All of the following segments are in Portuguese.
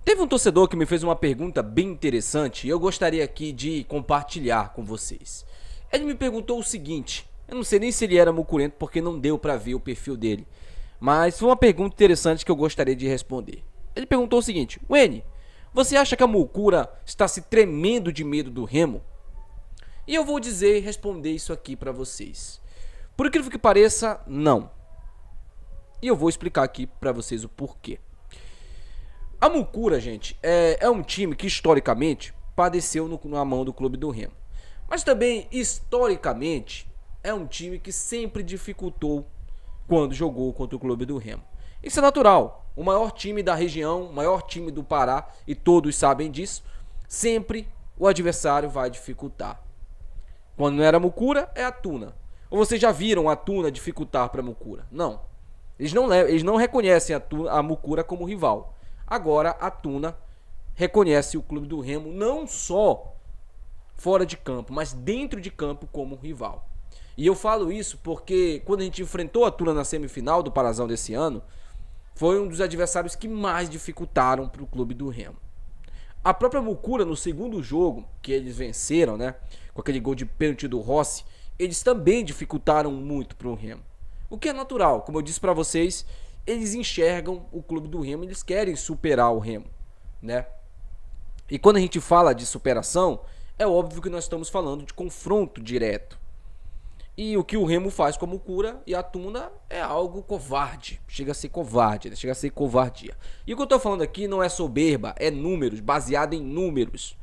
Teve um torcedor que me fez uma pergunta bem interessante e eu gostaria aqui de compartilhar com vocês. Ele me perguntou o seguinte, eu não sei nem se ele era mucurento porque não deu pra ver o perfil dele, mas foi uma pergunta interessante que eu gostaria de responder. Ele perguntou o seguinte: Wene, você acha que a mucura está se tremendo de medo do Remo? E eu vou dizer e responder isso aqui pra vocês. Por incrível que pareça, não. E eu vou explicar aqui pra vocês o porquê. A Mucura, gente, é um time que historicamente padeceu na mão do Clube do Remo. Mas também, historicamente, é um time que sempre dificultou quando jogou contra o Clube do Remo. Isso é natural. O maior time da região, o maior time do Pará, e todos sabem disso, sempre o adversário vai dificultar. Quando não era a Mucura, é a Tuna. Ou vocês já viram a Tuna dificultar para a Mucura? Não. Eles não reconhecem a Mucura como rival. Agora a Tuna reconhece o Clube do Remo não só fora de campo, mas dentro de campo como rival. E eu falo isso porque quando a gente enfrentou a Tuna na semifinal do Parazão desse ano, foi um dos adversários que mais dificultaram para o Clube do Remo. A própria Mucura, no segundo jogo que eles venceram, né, com aquele gol de pênalti do Rossi, eles também dificultaram muito para o Remo. O que é natural, como eu disse para vocês, eles enxergam o Clube do Remo, eles querem superar o Remo, né? E quando a gente fala de superação, é óbvio que nós estamos falando de confronto direto. E o que o Remo faz com a Mucura e a Tuna é algo covarde, chega a ser covarde, né? Chega a ser covardia. E o que eu tô falando aqui não é soberba, é números, baseado em números.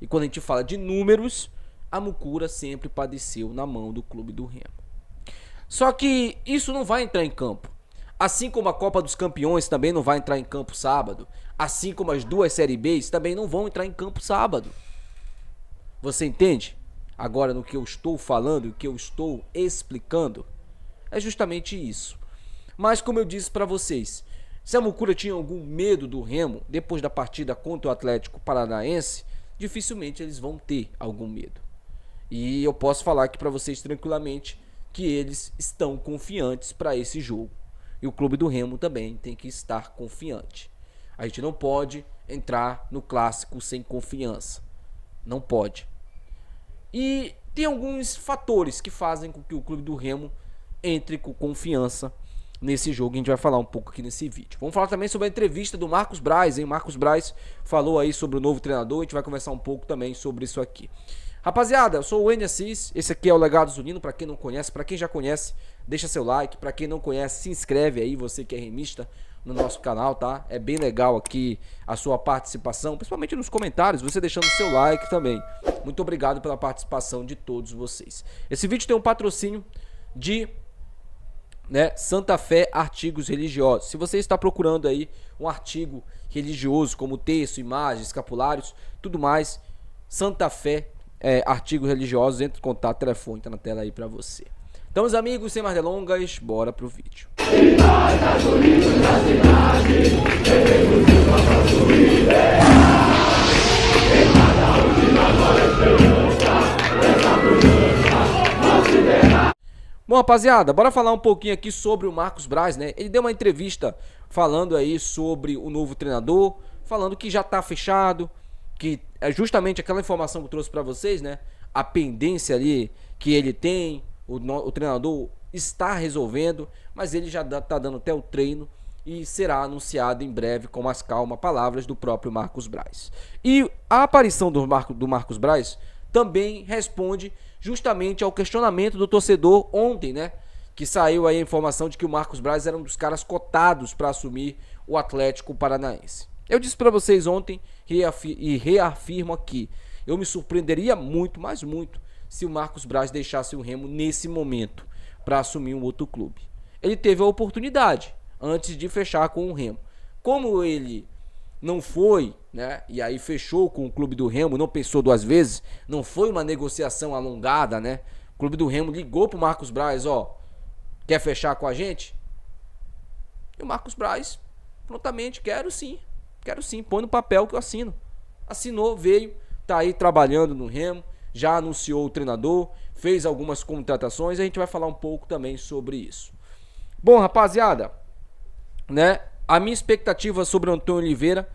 E quando a gente fala de números, a Mucura sempre padeceu na mão do Clube do Remo. Só que isso não vai entrar em campo. Assim como a Copa dos Campeões também não vai entrar em campo sábado, assim como as duas Série Bs também não vão entrar em campo sábado. Você entende? Agora no que eu estou falando, o que eu estou explicando, é justamente isso. Mas como eu disse para vocês, se a Mucura tinha algum medo do Remo depois da partida contra o Atlético Paranaense, dificilmente eles vão ter algum medo. E eu posso falar aqui para vocês tranquilamente que eles estão confiantes para esse jogo. E o Clube do Remo também tem que estar confiante. A gente não pode entrar no clássico sem confiança. Não pode. E tem alguns fatores que fazem com que o Clube do Remo entre com confiança nesse jogo. A gente vai falar um pouco aqui nesse vídeo. Vamos falar também sobre a entrevista do Marcos Braz, hein? Marcos Braz falou aí sobre o novo treinador. A gente vai conversar um pouco também sobre isso aqui. Rapaziada, eu sou o Wene Assis, esse aqui é o Legado Zunino, pra quem não conhece, pra quem já conhece, deixa seu like, pra quem não conhece, se inscreve aí, você que é remista, no nosso canal, tá? É bem legal aqui a sua participação, principalmente nos comentários, você deixando seu like também. Muito obrigado pela participação de todos vocês. Esse vídeo tem um patrocínio de Santa Fé Artigos Religiosos. Se você está procurando aí um artigo religioso, como texto, imagens, escapulários, tudo mais, Santa Fé artigos religiosos, entre em contato, telefone tá na tela aí pra você. Então, meus amigos, sem mais delongas, bora pro vídeo. Bom, rapaziada, bora falar um pouquinho aqui sobre o Marcos Braz, né? Ele deu uma entrevista falando aí sobre o novo treinador, falando que já tá fechado, que é justamente aquela informação que eu trouxe para vocês, né? A pendência ali que ele tem, o treinador está resolvendo, mas ele já tá dando até o treino e será anunciado em breve com mais calma, palavras do próprio Marcos Braz. E a aparição do Marcos Braz também responde justamente ao questionamento do torcedor ontem, né? Que saiu aí a informação de que o Marcos Braz era um dos caras cotados para assumir o Atlético Paranaense. Eu disse para vocês ontem e reafirmo aqui, eu me surpreenderia muito, mas muito, se o Marcos Braz deixasse o Remo nesse momento para assumir um outro clube. Ele teve a oportunidade antes de fechar com o Remo. Como ele não foi, né, e aí fechou com o Clube do Remo, não pensou duas vezes, não foi uma negociação alongada, né? O Clube do Remo ligou pro Marcos Braz, ó, quer fechar com a gente? E o Marcos Braz prontamente, quero sim, põe no papel que eu assino. Assinou, veio, tá aí trabalhando no Remo, já anunciou o treinador, fez algumas contratações, a gente vai falar um pouco também sobre isso. Bom, rapaziada, né, a minha expectativa sobre o Antônio Oliveira,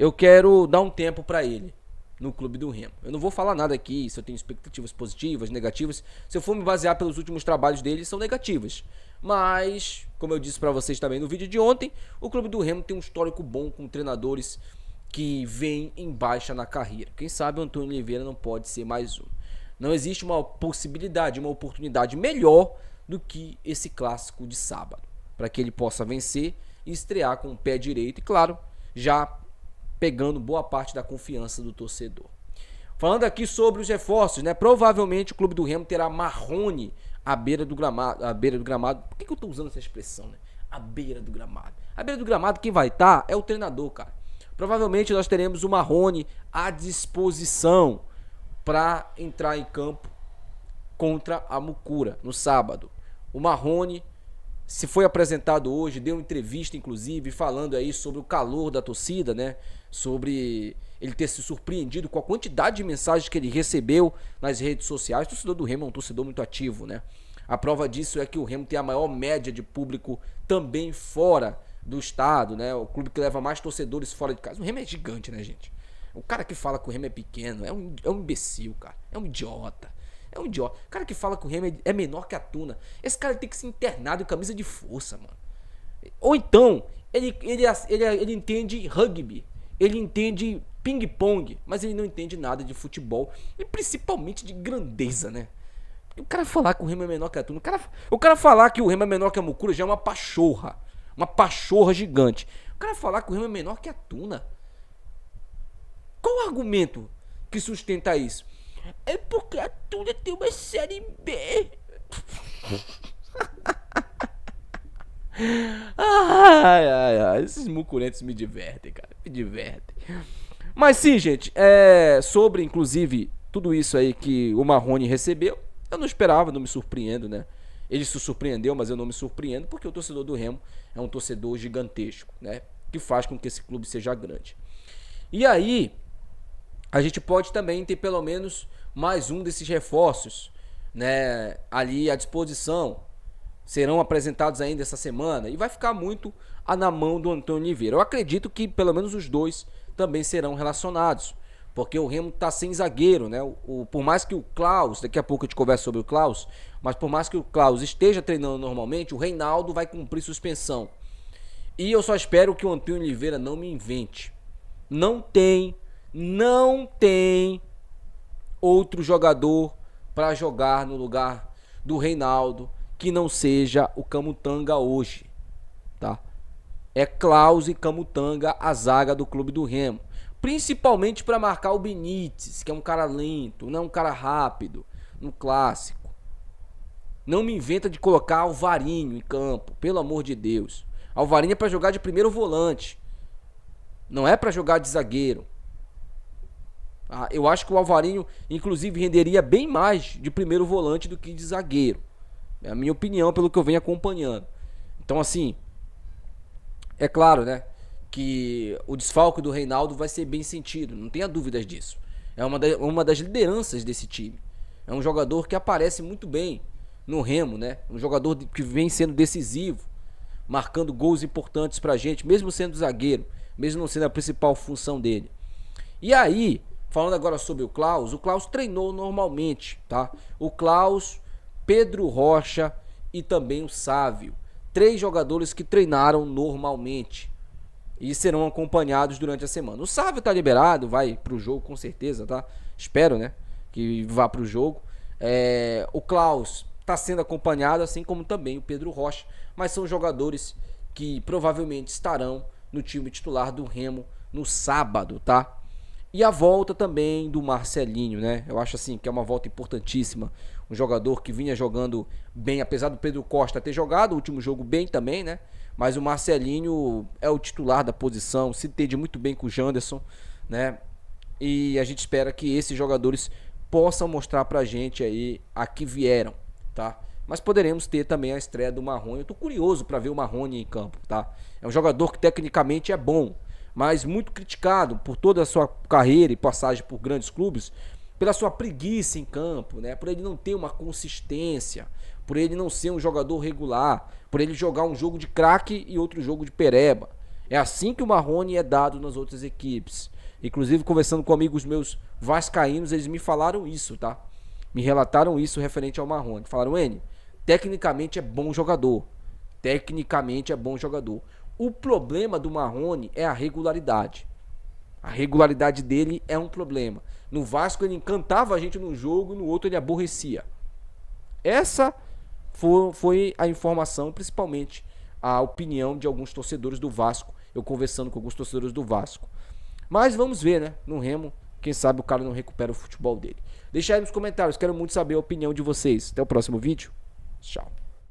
eu quero dar um tempo para ele no clube do Remo. Eu não vou falar nada aqui se eu tenho expectativas positivas, negativas. Se eu for me basear pelos últimos trabalhos dele, são negativas. Mas, como eu disse para vocês também no vídeo de ontem, o clube do Remo tem um histórico bom com treinadores que vêm em baixa na carreira. Quem sabe o Antônio Oliveira não pode ser mais um. Não existe uma possibilidade, uma oportunidade melhor do que esse clássico de sábado, para que ele possa vencer e estrear com o pé direito e, claro, já pegando boa parte da confiança do torcedor. Falando aqui sobre os reforços, né? Provavelmente o clube do Remo terá Marrone à beira do gramado. Por que eu tô usando essa expressão, né? À beira do gramado. À beira do gramado quem vai estar é o treinador, cara. Provavelmente nós teremos o Marrone à disposição para entrar em campo contra a Mucura no sábado. O Marrone se foi apresentado hoje, deu uma entrevista inclusive falando aí sobre o calor da torcida, né? Sobre ele ter se surpreendido com a quantidade de mensagens que ele recebeu nas redes sociais. O torcedor do Remo é um torcedor muito ativo, né? A prova disso é que o Remo tem a maior média de público também fora do estado, né? O clube que leva mais torcedores fora de casa. O Remo é gigante, né, gente? O cara que fala que o Remo é pequeno é um imbecil, cara. É um idiota. É um idiota. O cara que fala que o Remo é menor que a Tuna. Esse cara tem que ser internado em camisa de força, mano. Ou então, ele entende rugby. Ele entende ping-pong. Mas ele não entende nada de futebol. E principalmente de grandeza, né? O cara falar que o Remo é menor que a Tuna. O cara falar que o Remo é menor que a Mucura já é uma pachorra. Uma pachorra gigante. O cara falar que o Remo é menor que a Tuna. Qual o argumento que sustenta isso? É porque a Tuna tem uma série B. Ai, esses mucurentos me divertem, cara. Me divertem. Mas sim, gente, sobre inclusive tudo isso aí que o Marrone recebeu, eu não esperava, não me surpreendo, né? Ele se surpreendeu, mas eu não me surpreendo, porque o torcedor do Remo é um torcedor gigantesco, né? Que faz com que esse clube seja grande. E aí, a gente pode também ter pelo menos mais um desses reforços, né, ali à disposição. Serão apresentados ainda essa semana e vai ficar muito na mão do Antônio Oliveira. Eu acredito que pelo menos os dois também serão relacionados, porque o Remo tá sem zagueiro, né? Por mais que o Klaus, daqui a pouco eu te converso sobre o Klaus, mas por mais que o Klaus esteja treinando normalmente, o Reinaldo vai cumprir suspensão. E eu só espero que o Antônio Oliveira não me invente. Não tem outro jogador para jogar no lugar do Reinaldo que não seja o Camutanga hoje, tá? É Klaus e Camutanga a zaga do clube do Remo, principalmente para marcar o Benítez, que é um cara lento, não é um cara rápido no clássico. Não me inventa de colocar Alvarinho em campo, pelo amor de Deus. Alvarinho é para jogar de primeiro volante, não é para jogar de zagueiro. Eu acho que o Alvarinho, inclusive, renderia bem mais de primeiro volante do que de zagueiro. É a minha opinião, pelo que eu venho acompanhando. Então, assim, é claro, né, que o desfalque do Reinaldo vai ser bem sentido, não tenha dúvidas disso. É uma das lideranças desse time. É um jogador que aparece muito bem no Remo, né? Um jogador que vem sendo decisivo, marcando gols importantes pra gente, mesmo sendo zagueiro, mesmo não sendo a principal função dele. E aí, falando agora sobre o Klaus treinou normalmente, tá? O Klaus, Pedro Rocha e também o Sávio. 3 jogadores que treinaram normalmente e serão acompanhados durante a semana. O Sávio tá liberado, vai pro jogo com certeza, tá? Espero, né, que vá pro jogo. O Klaus tá sendo acompanhado, assim como também o Pedro Rocha, mas são jogadores que provavelmente estarão no time titular do Remo no sábado, tá? E a volta também do Marcelinho, né? Eu acho assim que é uma volta importantíssima. Um jogador que vinha jogando bem, apesar do Pedro Costa ter jogado o último jogo bem também, né? Mas o Marcelinho é o titular da posição, se entende muito bem com o Janderson, né? E a gente espera que esses jogadores possam mostrar pra gente aí a que vieram, tá? Mas poderemos ter também a estreia do Marrone. Eu tô curioso pra ver o Marrone em campo, tá? É um jogador que tecnicamente é bom, mas muito criticado por toda a sua carreira e passagem por grandes clubes, pela sua preguiça em campo, né? Por ele não ter uma consistência, por ele não ser um jogador regular, por ele jogar um jogo de craque e outro jogo de pereba. É assim que o Marrone é dado nas outras equipes. Inclusive, conversando com amigos meus vascaínos, eles me falaram isso, tá? Me relataram isso referente ao Marrone. Falaram, N, tecnicamente é bom jogador. Tecnicamente é bom jogador. O problema do Marrone é a regularidade. A regularidade dele é um problema. No Vasco ele encantava a gente num jogo, no outro ele aborrecia. Essa foi a informação, principalmente a opinião de alguns torcedores do Vasco. Eu conversando com alguns torcedores do Vasco. Mas vamos ver, né? No Remo, quem sabe o cara não recupera o futebol dele. Deixa aí nos comentários, quero muito saber a opinião de vocês. Até o próximo vídeo. Tchau.